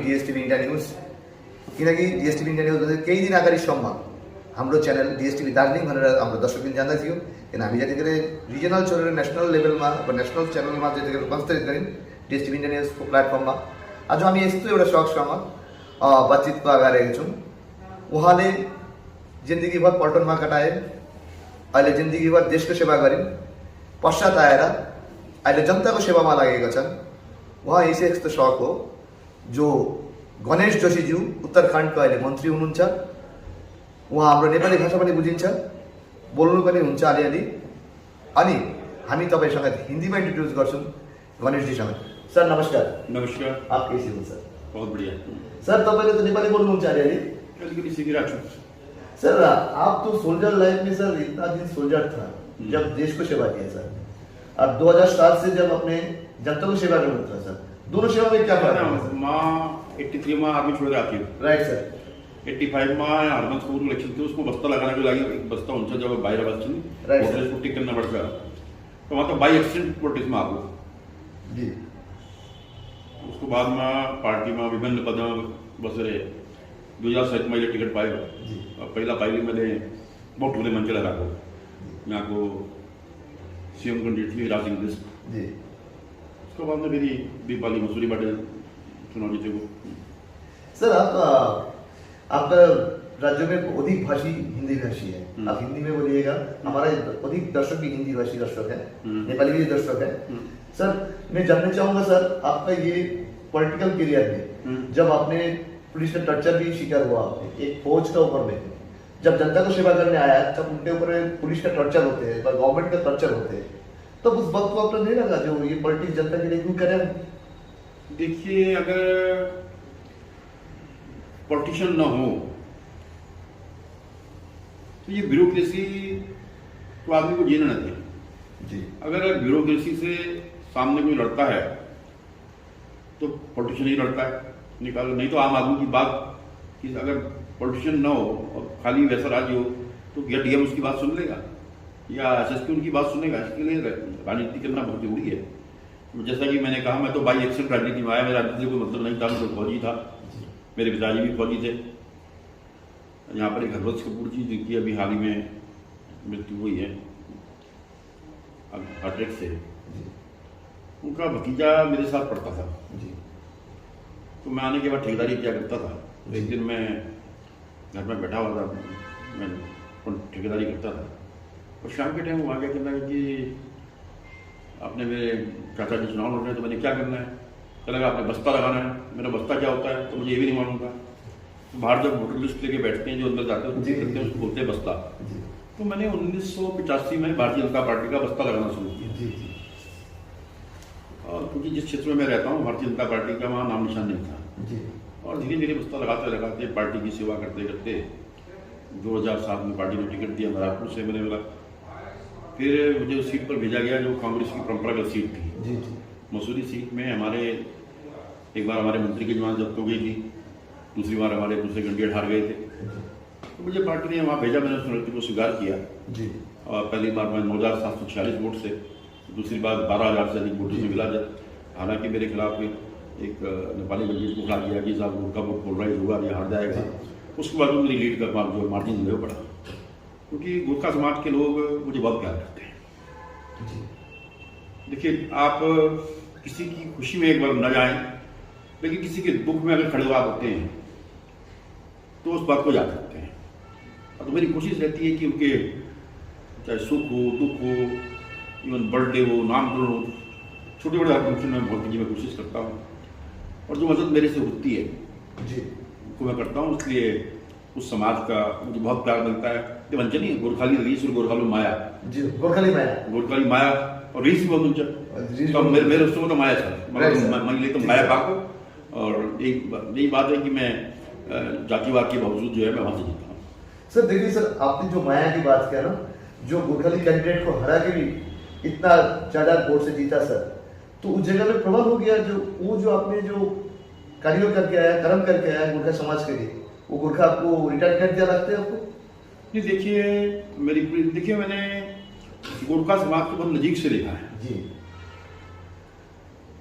DSTV India news किनकि DSTV India news केही दिन अगाडिसम्म हाम्रो च्यानल डिएसटिभी दार्जिलिङ भनेर हाम्रो दर्शकबिन जान्दथ्यो किन हामी जतिखेर रिजनल छोडेर नेसनल लेभलमा वा नेसनल च्यानलमा जतिखेर रूपान्तरित गऱ्यौँ डिएसटिभी इन्डिया न्युजको प्लेटफर्ममा आज हामी यस्तो एउटा शख्ससँग बातचितको अगाडिरहेका छौँ। उहाँले जिन्दगीभर पल्टनमा कटाए, अहिले जिन्दगीभर देशको सेवा गरिन्, पश्चात आएर अहिले जनताको सेवामा लागेका छन्। उहाँ यसै यस्तो शख हो जो गणेश जोशीज्यू उत्तराखण्डको अहिले मन्त्री हुनुहुन्छ। उहाँ हाम्रो नेपाली भाषा पनि बुझिन्छ, बोल्नु पनि हुन्छ अलिअलि। अनि हामी तपाईँसँग हिन्दीमा इन्ट्रोड्युस गर्छौँ गणेशजीसँग। सर नमस्कार। नमस्कार। आप कैसे हो सर? बहुत बढ़िया सर। तपाईँले त नेपाली बोल्नुहुन्छ अलिअलि? अलिकति सिकिरहेको छु। सर आप तो सोल्जर लाइफ में सर इतना दिन सोल्जर था जब देश को सेवा किया सर, और 2007 से जब अपने जनता को सेवा करना था सर, दोनों सेवा में क्या फर्क है? माँ 83 में आर्मी छोड़ के आती है, राइट सर। 85 में हरमन स्कूल इलेक्शन थे, उसको बस्ता लगाने के लिए एक बस्ता उनसे जब बाहर बच्चे राइट उसको टिक करना पड़ता, तो वहाँ तो बाई एक्सीडेंट पॉलिटिक्स में आगो जी। उसको बाद में पार्टी में विभिन्न पद में बस रहे। 2007 में टिकट पाए, पहला पाई मैंने बहुत टूले मंच लगा को यहाँ को सीएम कैंडिडेट थी रासिंग लिस्ट जी। उसके बाद में मेरी दीपाली मसूरी बाटे चुनाव जीते को। सर आपका राज्य में अधिक भाषी हिंदी भाषी है, आप हिंदी में बोलिएगा। हमारा अधिक दर्शक भी हिंदी भाषी दर्शक है, नेपाली भी दर्शक है। सर मैं जानना चाहूँगा सर, आपका ये पॉलिटिकल करियर में जब आपने पुलिस का टर्चर भी शिकार हुआ, एक फौज का ऊपर में जब जनता को सेवा करने आया, तब उनके ऊपर पुलिस का टर्चर होते हैं, गवर्नमेंट का टर्चर होते हैं, तब उस वक्त को आपको नहीं लगा जो ये पॉलिटिक्स जनता के लिए क्यों करें? देखिए, अगर पॉलिटिशियन ना हो तो ये ब्यूरोक्रेसी तो आदमी को जीना नहीं है जी। अगर ब्यूरोक्रेसी से सामने कोई लड़ता है तो पॉलिटिशियन ही लड़ता है, निकाल। नहीं तो आम आदमी की बात कि अगर पॉलिटिशियन ना हो और खाली वैसा राज्य हो तो क्या डीएम उसकी बात सुन लेगा या एसएसपी उनकी बात सुनेगा? इसके लिए राजनीति करना बहुत जरूरी है। जैसा कि मैंने कहा, मैं तो बाई एक्शन राजनीति में आया, मेरा राजनीति से कोई मतलब नहीं था। मैं तो फौजी था, मेरे पिताजी भी फौजी थे। यहाँ पर एक हरबंस कपूर जी जिनकी अभी हाल ही में मृत्यु हुई है अटैक से, उनका भतीजा मेरे साथ पढ़ता था जी। तो मैं आने के बाद ठेकेदारी क्या करता था। एक दिन मैं घर में बैठा हुआ था, मैं ठेकेदारी करता था और शाम के टाइम वहाँ क्या करना है कि आपने मेरे चाचा जी चुनाव लड़ रहे हैं, तो मैंने क्या करना है, चलेगा आपने बस्ता लगाना है। मेरा बस्ता क्या होता है तो मुझे ये भी नहीं मालूम था। बाहर जब वोटर लिस्ट लेके बैठते हैं, जो अंदर जाते हैं उसको बोलते हैं बस्ता। तो मैंने 1985 में भारतीय जनता पार्टी का बस्ता लगाना शुरू किया। और क्योंकि जिस क्षेत्र में मैं रहता हूँ भारतीय जनता पार्टी का वहाँ नाम निशान नहीं था और धीरे धीरे बस्ता लगाते लगाते पार्टी की सेवा करते करते 2007 में पार्टी ने टिकट दिया नारायणपुर से। मैंने बोला, फिर मुझे उस सीट पर भेजा गया जो कांग्रेस की परंपरागत सीट थी मसूरी सीट में। हमारे एक बार हमारे मंत्री की जमानत जब्त हो गई थी, दूसरी बार हमारे दूसरे कैंडिडेट हार गए थे, तो मुझे पार्टी ने वहाँ भेजा। मैंने उस रणनीति को स्वीकार किया और पहली बार मैं 9,746 वोट से, दूसरी बार 12,000 से अधिक वोटों से मिला। हालांकि मेरे खिलाफ एक नेपाली बंदी को खिला दिया कि साहब उनका वोट पोलराइज होगा, ये हार जाएगा। उसके बाद मेरी लीड का जो मार्जिन जो पड़ा, क्योंकि गोरखा समाज के लोग मुझे बहुत प्यार करते हैं। देखिए, आप किसी की खुशी में एक बार न जाएं, लेकिन किसी के दुख में अगर खड़े होते हैं तो उस बात को याद रखते हैं। और तो मेरी कोशिश रहती है कि उनके चाहे सुख हो, दुख हो, इवन बर्थडे हो, नामकरण हो, छोटे बड़े फंक्शन में बहुत की मैं कोशिश करता हूँ। और जो मदद मेरे से होती है वो मैं करता हूँ। इसलिए उस समाज का मुझे बहुत प्यार मिलता है। वंचनी गोरखाली रीस और गोरखालू माया जी। गोरखाली माया और रीस भी बहुत तो मेरे उसमें तो माया था, मैं तो माया पाको। और यही बात है कि मैं जातिवाद के बावजूद जो है मैं वहां से जीता हूँ। सर देखिए सर, आपने जो माया की बात किया ना, जो गोरखाली कैंडिडेट को हरा के भी इतना ज्यादा वोट से जीता सर, तो उस जगह में प्रबल हो गया। जो आपने जो कार्य करके आया, कर्म करके आया गोरखा समाज के लिए, वो गोरखा आपको रिटर्न कर दिया लगता है आपको? नहीं, देखिए मैंने गोरखा समाज को बहुत नजीक से देखा है जी।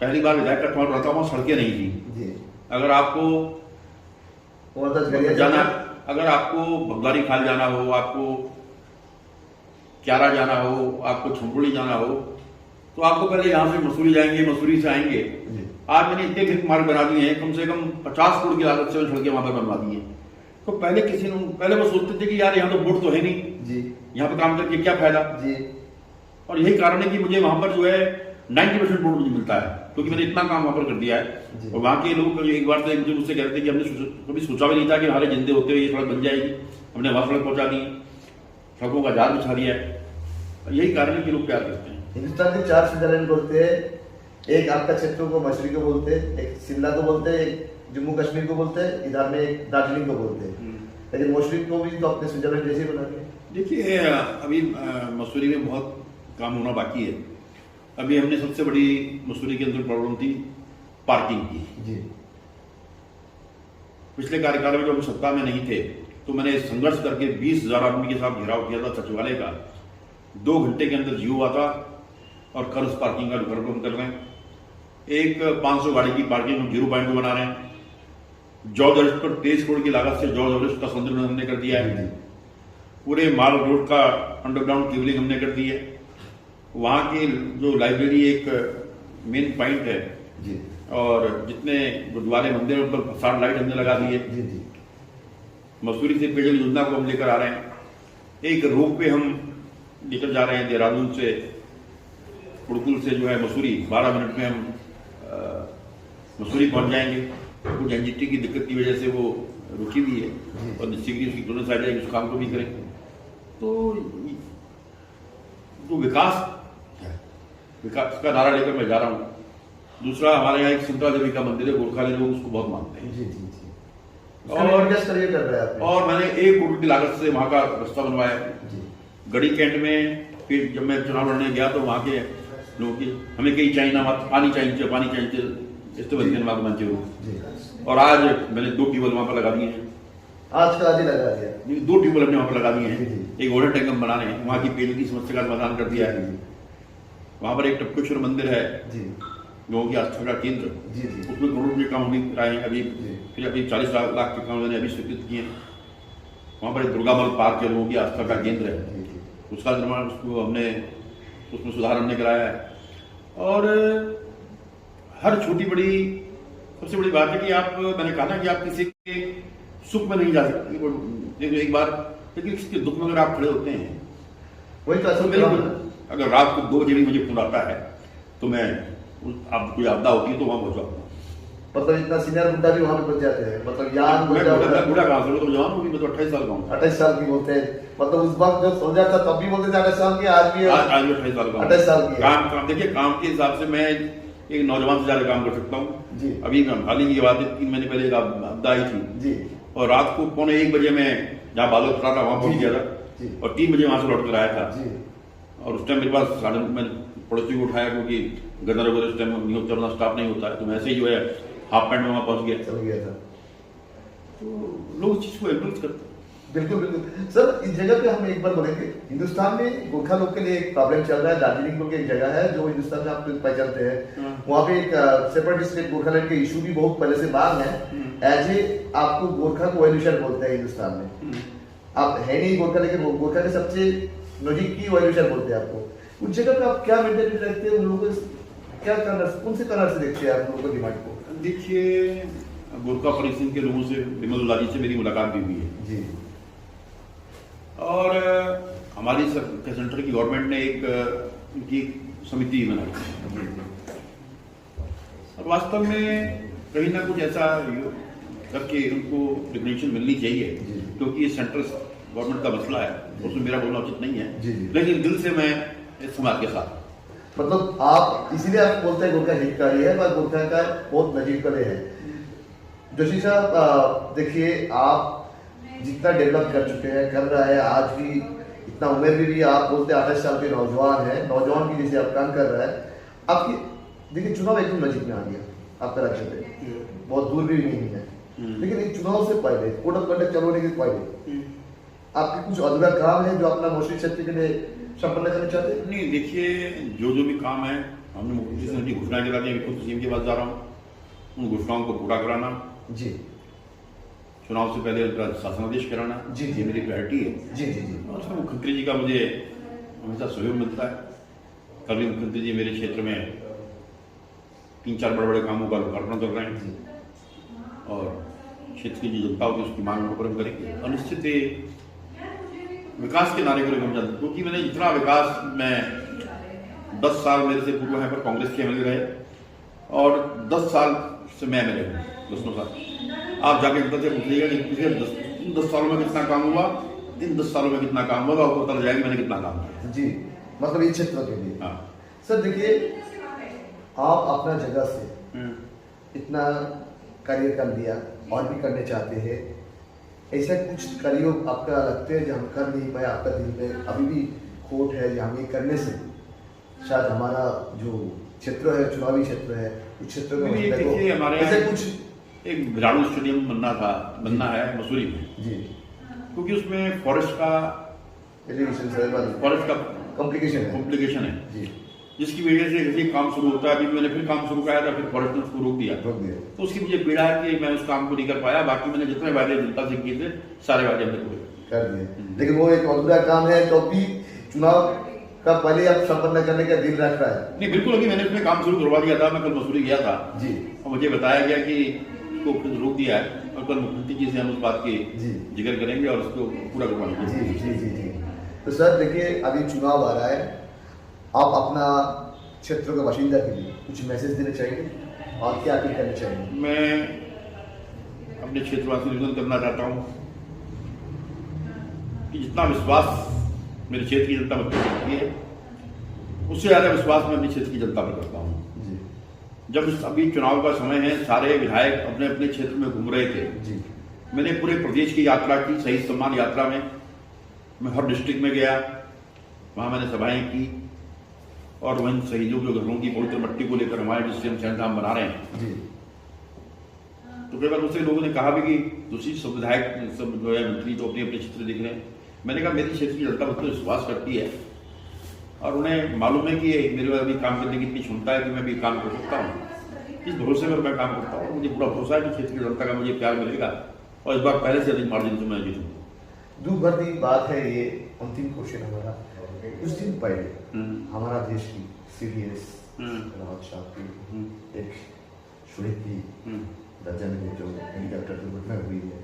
पहली बार विधायक का चुनाव रहता, वहाँ सड़कें नहीं थी जी। अगर आपको जाना, अगर आपको बगदारी खाल जाना हो, आपको क्यारा जाना हो, आपको छंपुड़ी जाना हो, तो आपको पहले यहाँ से मसूरी जाएंगे, मसूरी से आएंगे। आज मैंने इतने ग्रिप मार्ग बना दिए हैं, कम से कम 50 करोड़ की लागत से सड़कें वहां पर बनवा दी हैं। तो पहले वो सोचते थे कि यार यहाँ तो वोट तो है नहीं जी, यहाँ पे काम करके क्या फायदा जी। और यही कारण है कि मुझे वहां पर जो है 90% वोट मुझे मिलता है, क्योंकि मैंने इतना काम वहां पर कर दिया है। और वहां के लोग एक बार से मुझे मुझसे कहते थे कि हमने कभी सोचा भी नहीं था कि हमारे जिंदे होते हुए ये सड़क बन जाएगी, हमने वहां सड़क पहुंचा दी, सड़कों का जाल बिछा दिया है। यही कारण है कि लोग प्यार करते हैं। हिंदुस्तान के 4 स्विट्जरलैंड बोलते हैं, एक आपका क्षेत्र को मसूरी को बोलते हैं, एक शिमला को बोलते हैं, एक जम्मू कश्मीर को बोलते हैं, इधर में एक दार्जिलिंग को बोलते हैं, लेकिन मसूरी को भी तो अपने स्विट्जरलैंड जैसे बना दिया। देखिए अभी मसूरी में बहुत काम होना बाकी है। अभी हमने सबसे बड़ी मसूरी के अंदर प्रॉब्लम थी पार्किंग की जी। पिछले कार्यकाल में जब हम सत्ता में नहीं थे तो मैंने संघर्ष करके 20,000 आदमी के साथ घेराव किया था सचिवालय का। 2 घंटे के अंदर जीओ आता और कर्ज पार्किंग का विकल्प कर रहे हैं। एक 500 गाड़ी की पार्किंग हम 0 पॉइंट बना रहे हैं। जॉर्ज एवरेस्ट पर 23 करोड़ की लागत से जॉर्ज एवरेस्ट का संतुलन हमने कर दिया है। पूरे माल रोड का अंडरग्राउंड केबलिंग हमने कर दी है। वहां की जो लाइब्रेरी एक मेन पॉइंट है जी, और जितने गुरुद्वारे मंदिर उन पर फसाड लाइट हमने लगा दी है जी जी। मसूरी से पेयजल योजना को हम लेकर आ रहे हैं। एक रोप पे हम लेकर जा रहे हैं देहरादून से, कुड़कुल से जो है मसूरी, 12 मिनट में हम मसूरी पहुंच जाएंगे। कुछ एनजीटी की दिक्कत की वजह से वो रुकी भी है और शीघ्र उसकी तुरंत आ जाएगी, उस काम को भी करेंगे। तो जो विकास का नारा लेकर मैं जा रहा हूँ। दूसरा, हमारे यहाँ एक सिंतरा देवी का मंदिर है, गोरखाली लोग उसको बहुत मानते हैं जी जी जी। और मैंने 1 करोड़ की लागत से वहां का रास्ता बनवाया जी। गढ़ी कैंट में फिर जब मैं चुनाव लड़ने गया तो वहां के लोगों की हमें कई चाहिए ना, पानी चाहिए इस तो बनते मानते हो। और आज मैंने 2 ट्यूबवेल वहां पर लगा दिए हैं। आज का आज ही लगा दिया, 2 ट्यूबवेल हमने वहां पर लगा दिए हैं। एक वाटर टैंक हम बनाने, वहां की पेयजल की समस्या का समाधान कर दिया है। वहां पर एक टपकेश्वर मंदिर है जी, लोगों की आस्था का केंद्र जी जी। उसमें करोड़ रुपये काम भी कराए हैं अभी। फिर अभी 40 लाख के काम मैंने अभी स्वीकृत किए हैं। वहां पर एक दुर्गामल पार्क है, लोगों की आस्था का केंद्र है, उसका निर्माण उसमें सुधार हमने कराया है। और हर छोटी बड़ी सबसे बड़ी बात है कि मैंने कहा ना कि आप किसी के सुख में नहीं जा सकते एक बार, लेकिन किसी दुख में अगर आप खड़े होते हैं वही तो अगर रात को 2 बजे भी मुझे फोन आता है तो मैं आप कोई आपदा होती है तो वहां पहुंच जाता हूँ। मतलब इतना सीनियर बुड्ढा भी वहां पे पहुंच जाते हैं, मतलब यार बुढ़ा कहां से, तो जवान होगी, मैं तो 28 साल का हूँ। 28 साल की बोलते हैं, मतलब उस वक्त जब सोचा था तब भी बोलते थे 28 साल की, आज भी 28 साल का 28 साल की। काम देखिए, काम के हिसाब से मैं एक नौजवान से ज्यादा काम कर सकता हूँ जी। अभी हाल ही की बात है, 3 महीने पहले एक आपदा आई थी जी, और रात को 1:45 बजे मैं जहाँ बादल फटा था वहां पहुंच गया था और 3 बजे वहां से लौट कर आया था जी। और उस टाइम मेरे पास मैंने पड़ोसी को उठाया क्योंकि गदर वगैरह उस टाइम नहीं होता, स्टाफ नहीं होता है, तो मैं ऐसे ही जो है हाफ पैंट में वहां पहुंच गया था। तो लोग इस चीज को एम्ब्रेस करते हैं। बिल्कुल बिल्कुल सर, इस जगह पे हम एक बार बोलेंगे, हिंदुस्तान में गोरखा लोग के लिए एक प्रॉब्लम चल रहा है। दार्जिलिंग बोल के एक जगह है जो हिंदुस्तान में आप पहचानते हैं, वहाँ पे एक सेपरेट स्टेट गोरखालैंड के इशू भी बहुत पहले से मांग है। एज ए आपको गोरखा को वैल्यूशन बोलते हैं हिंदुस्तान में, आप है नहीं गोरखा, लेकिन गोरखा के सबसे नजीक की वैल्यूशन बोलते हैं आपको। उस जगह पे आप क्या मेंटेन रखते हैं, उन लोगों को क्या करना, कौन से तरह से देखते हैं आप लोगों को डिमांड को? देखिए, गोरखा परिसंघ के लोगों से, विमल लाली से मेरी मुलाकात भी हुई है जी। और हमारी सेंटर की गवर्नमेंट ने उनकी समिति बनाई और वास्तव में कहीं ना कुछ ऐसा करके उनको रिकग्निशन मिलनी चाहिए, क्योंकि ये सेंट्रल गवर्नमेंट का मसला है, उसमें मेरा बोलना उचित नहीं है, लेकिन दिल से मैं इस समाज के साथ। मतलब आप इसीलिए आप बोलते हैं गोरखा हितकारी है, पर गोरखा का बहुत नजीब कले है। जोशी साहब देखिए, आप जितना डेवलप कर चुके हैं, कर रहा है, आज भी इतना उम्र भी आप बोलते हैं 28 साल के नौजवान है, नौजवान की जैसे आप काम कर रहा है। आपकी देखिए, चुनाव एकदम नजीक में आ गया आपका राज्य पे, बहुत दूर भी नहीं है, लेकिन एक चुनाव से पहले, कोड ऑफ कंडक्ट चलने के पहले आपके कुछ अधूरा काम है जो अपना मसूरी क्षेत्र के लिए संपन्न करना चाहते हैं? नहीं, देखिए, जो भी काम है हमने मुख्यमंत्री से उनकी घोषणा करा दी, अभी खुद सीएम के पास जा रहा हूँ, उन घोषणाओं को पूरा कराना, जी चुनाव से पहले उनका शासनादेश कराना, जी, ये मेरी प्रायोरिटी है। जी जी जी और उसमें मुख्यमंत्री जी का मुझे हमेशा सहयोग मिलता है। कल भी मुख्यमंत्री जी मेरे क्षेत्र में 3-4 बड़े-बड़े कामों का लोकार्पण कर रहे हैं और क्षेत्र की जो जनता होगी उसकी मांग पर हम करेंगे। और निश्चित ही विकास के नारे को लेकर हम जानते, क्योंकि मैंने इतना विकास, मैं 10 साल मेरे से पूर्व यहाँ पर कांग्रेस के एमएलए रहे और 10 साल से मैं एमएलए हूँ, 10 साल। आप जाके जनता से पूछिएगा कि पिछले 10 सालों में कितना काम हुआ, इन 10 सालों में कितना काम हुआ, आपको पता जाएगा मैंने कितना काम किया। जी, मतलब इस क्षेत्र के लिए। हाँ सर देखिए, आप अपना जगह से इतना कार्य कर लिया और भी करने चाहते हैं, ऐसा कुछ कार्यों आपका लगते हैं जो हम कर नहीं पाए, आपका दिल में अभी भी खोट है, या हम ये करने से शायद हमारा जो क्षेत्र है, चुनावी क्षेत्र है, उस क्षेत्र में देखिए हमारे ऐसा कुछ एक विराट स्टेडियम बनना है मसूरी में जी, क्योंकि उसमें फॉरेस्ट का कॉम्प्लिकेशन है जी, जिसकी वजह से जैसे काम शुरू होता है, अभी मैंने फिर काम शुरू किया था, फिर फॉरेस्ट ने उसको रोक दिया। तो उसकी मुझे पीड़ा है कि मैं उस काम को नहीं कर पाया। बाकी मैंने जितने वादे जनता से किए थे सारे वादे हमने पूरे कर दिए, लेकिन वो एक अधूरा काम है, तो भी चुनाव का पहले आप संपन्न करने का दिल रख रहा है। नहीं बिल्कुल, अभी मैंने उसमें काम शुरू करवा दिया था। मैं कल मसूरी गया था जी, और मुझे बताया गया कि इसको रोक दिया है और कल मुख्यमंत्री जी से हम उस बात की जिक्र करेंगे और उसको पूरा करवाएंगे। जी जी जी जी। तो सर देखिए, अभी चुनाव आ रहा है, आप अपना क्षेत्र के बाशिंदा के लिए कुछ मैसेज देना चाहिए और क्या अपील करना चाहिए? मैं अपने क्षेत्रवासी निवेदन करना चाहता हूँ कि जितना विश्वास मेरे क्षेत्र की जनता मुझ पर करती है, उससे ज़्यादा विश्वास मैं अपने क्षेत्र की जनता पर करता हूँ। जब अभी चुनाव का समय है, सारे विधायक अपने अपने क्षेत्र में घूम रहे थे जी, मैंने पूरे प्रदेश की यात्रा की, शहीद सम्मान यात्रा में मैं हर डिस्ट्रिक्ट में गया, वहाँ मैंने सभाएं की और वहीं शहीदों के घरों की पवित्र मट्टी को लेकर हमारे जिससे हम शहरधाम बना रहे हैं जी, तो कई बार मुझसे लोगों ने कहा भी कि दूसरी सब विधायक सब जो है मंत्री तो अपने अपने क्षेत्र दिख रहे हैं। मैंने कहा मेरी क्षेत्र की जनता मुझ पर विश्वास करती है और उन्हें मालूम है कि मेरे अभी काम करने की इतनी क्षमता है कि मैं भी काम कर सकता हूँ। इस भरोसे पर मैं काम करता हूँ, मुझे पूरा भरोसा है कि क्षेत्र की जनता का मुझे प्यार मिलेगा और इस बार पहले से अधिक मार्जिन से मैं जीतूंगा। दुख भरी बात है ये, अंतिम क्वेश्चन हमारा। कुछ दिन पहले हमारा देश की सीडीएस राहत साहब की एक शहीद दर्जन में जो हेलीकॉप्टर दुर्घटना हुई है,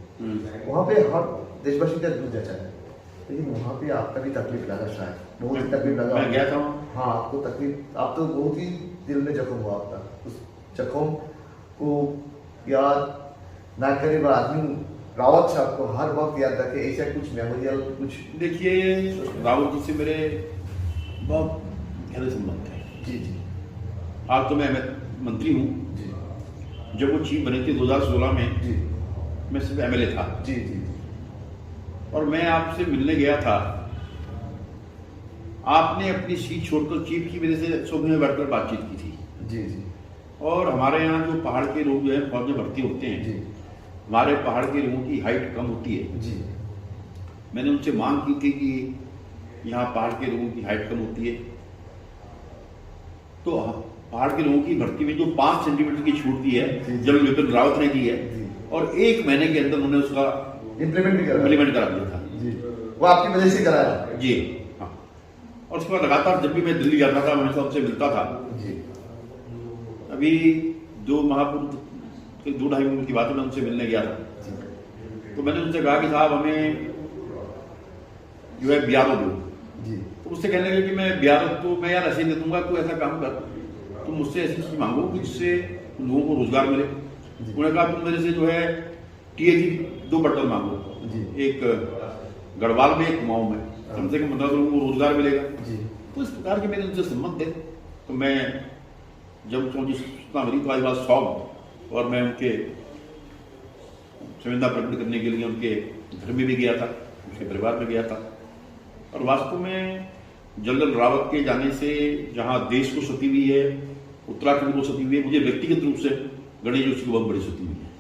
वहाँ पे हर देशवासी का दिल जचा है, लेकिन वहाँ पे आपका भी तकलीफ लगा, शायद बहुत ही तकलीफ लगा। मैं गया था। हाँ, आपको तकलीफ, आप तो बहुत ही दिल में जख्म हुआ आपका। उस जख्म को याद ना करे पर आदमी रावत साहब को हर वक्त याद रखे, ऐसा कुछ मेमोरियल कुछ। देखिए, रावत जी से मेरे बहुत गहरे संबंध है। जी जी, आज तो मैं मंत्री हूँ, जब वो चीफ बने थे 2016 में जी, मैं सिर्फ एमएलए था जी जी, और मैं आपसे मिलने गया था। आपने अपनी सीट छोड़कर चीफ की वजह से सुबह में बैठकर बातचीत की थी। जी जी, और हमारे यहाँ जो पहाड़ के लोग जो है फौज में भर्ती होते हैं, जी, हमारे पहाड़ के लोगों की हाइट कम होती है। जी, मैंने उनसे मांग की थी कि यहाँ पहाड़ के लोगों की हाइट कम होती है, तो पहाड़ के लोगों की भर्ती में जो 5 सेंटीमीटर की छूट दी है जनरल बिपिन रावत ने दी है और 1 महीने के अंदर उन्होंने उसका इम्प्लीमेंट करा दिया था। जी, वो आपकी वजह से कराया जी हाँ। और उसके बाद लगातार जब भी मैं दिल्ली जाता था हमेशा उनसे मिलता था जी। अभी 2 महापुरुष 2-2.5 मिनट की बात में उनसे मिलने गया था, तो मैंने उनसे कहा कि साहब हमें जो है ब्याह दो। तो उससे कहने लगे कि मैं ब्याह तो मैं यार ऐसे ही दे दूंगा, कोई ऐसा काम कर, तुम मुझसे ऐसी चीज मांगो कि जिससे लोगों को रोजगार मिले। उन्होंने कहा तुम मेरे से जो है टीएजी 2 बटन मांगो, एक गढ़वाल में एक कुमाऊं में, कम से कम 15 लोगों को रोजगार मिलेगा। तो इस प्रकार के मेरे उनसे संबंध थे। तो मैं जब सूचना मिली तो आज बात 100 और मैं उनके संवेदना प्रकट करने के लिए उनके घर में भी गया था, उनके परिवार में गया था। और वास्तव में जनरल रावत के जाने से जहां देश को क्षति हुई है, उत्तराखंड को क्षति हुई है, मुझे व्यक्तिगत रूप से गणेश जोशी को बहुत बड़ी क्षति हुई है।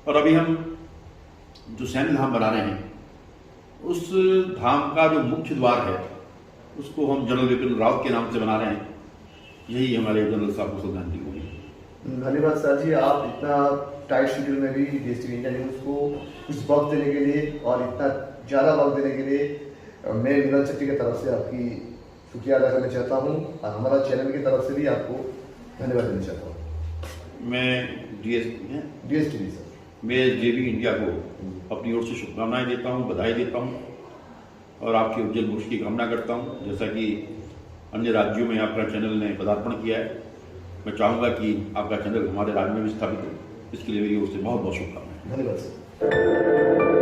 और अभी हम जो सैन्य धाम बना रहे हैं, उस धाम का जो मुख्य द्वार है उसको हम जनरल बिपिन रावत के नाम से बना रहे हैं यही हमारे जनरल साहब को श्रद्धांजलि होगी। धन्यवाद सर जी, आप इतना टाइट शेड्यूल में भी डीएसटीवी इंडिया न्यूज़ को कुछ वक्त देने के लिए और इतना ज़्यादा वक्त देने के लिए मैं मिलन शक्ति की तरफ से आपकी शुक्रिया अदा करना चाहता हूँ और हमारा चैनल की तरफ से भी आपको धन्यवाद देना चाहता हूँ। मैं डीएसटीवी सर, मैं जेबी इंडिया को अपनी ओर से शुभकामनाएं देता हूं, बधाई देता हूं और आपके उज्जवल भविष्य की कामना करता हूं। जैसा कि अन्य राज्यों में आपका चैनल ने पदार्पण किया है, मैं चाहूँगा कि आपका चैनल हमारे राज्य में भी स्थापित हो। इसके लिए मेरी ओर से बहुत बहुत शुभकामनाएं। धन्यवाद सर।